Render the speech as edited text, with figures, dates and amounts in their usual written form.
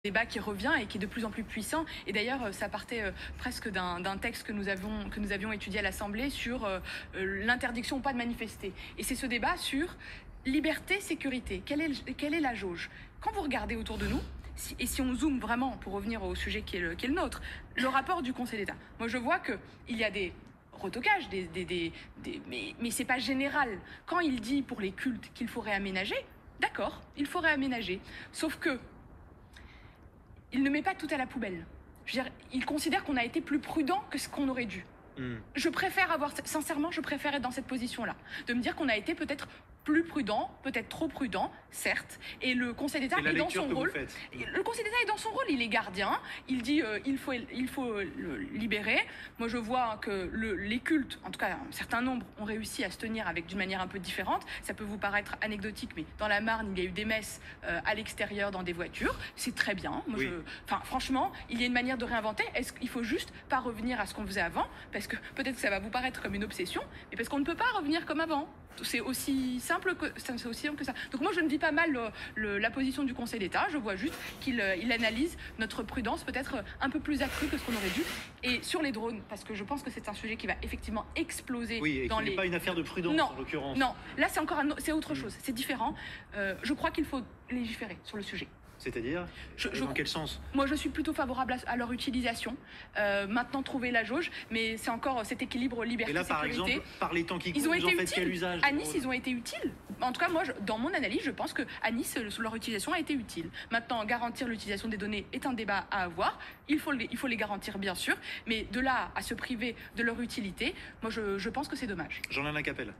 Débat qui revient et qui est de plus en plus puissant. Et d'ailleurs, ça partait presque d'un texte que nous avions étudié à l'Assemblée sur l'interdiction ou pas de manifester. Et c'est ce débat sur liberté, sécurité. Quelle est la jauge? Quand vous regardez autour de nous, et si on zoome vraiment, pour revenir au sujet qui est le nôtre, le rapport du Conseil d'État. Moi, je vois qu'il y a des retocages, mais c'est pas général. Quand il dit pour les cultes qu'il faut réaménager, d'accord, il faut réaménager. Sauf que il ne met pas tout à la poubelle. Je veux dire, il considère qu'on a été plus prudent que ce qu'on aurait dû. Je préfère sincèrement, je préfère être dans cette position-là. De me dire qu'on a été peut-être plus prudent, peut-être trop prudent, certes, et le Conseil d'État est dans son rôle. Le Conseil d'État est dans son rôle, il est gardien, il dit il faut le libérer. Moi je vois que les cultes, en tout cas un certain nombre, ont réussi à se tenir d'une manière un peu différente. Ça peut vous paraître anecdotique, mais dans la Marne, il y a eu des messes à l'extérieur dans des voitures. C'est très bien. Moi, oui. Franchement, il y a une manière de réinventer. Est-ce qu'il faut juste pas revenir à ce qu'on faisait avant? Parce que peut-être que ça va vous paraître comme une obsession, mais parce qu'on ne peut pas revenir comme avant. C'est aussi simple que ça. Donc moi, je ne vis pas mal la position du Conseil d'État. Je vois juste qu'il analyse notre prudence peut-être un peu plus accrue que ce qu'on aurait dû. Et sur les drones, parce que je pense que c'est un sujet qui va effectivement exploser. Oui, et qui n'est pas une affaire de prudence, non, en l'occurrence. Non, là, c'est autre chose. C'est différent. Je crois qu'il faut légiférer sur le sujet. C'est-à-dire dans quel sens? Moi, je suis plutôt favorable à leur utilisation. Maintenant, trouver la jauge, mais c'est encore cet équilibre liberté-sécurité. Et là, par exemple, par les temps qui courent, vous en faites quel usage? À Nice, ils ont été utiles. En tout cas, moi, dans mon analyse, je pense qu'à Nice, leur utilisation a été utile. Maintenant, garantir l'utilisation des données est un débat à avoir. Il faut les garantir, bien sûr, mais de là à se priver de leur utilité, moi, je pense que c'est dommage. Jean-Alain Capelle.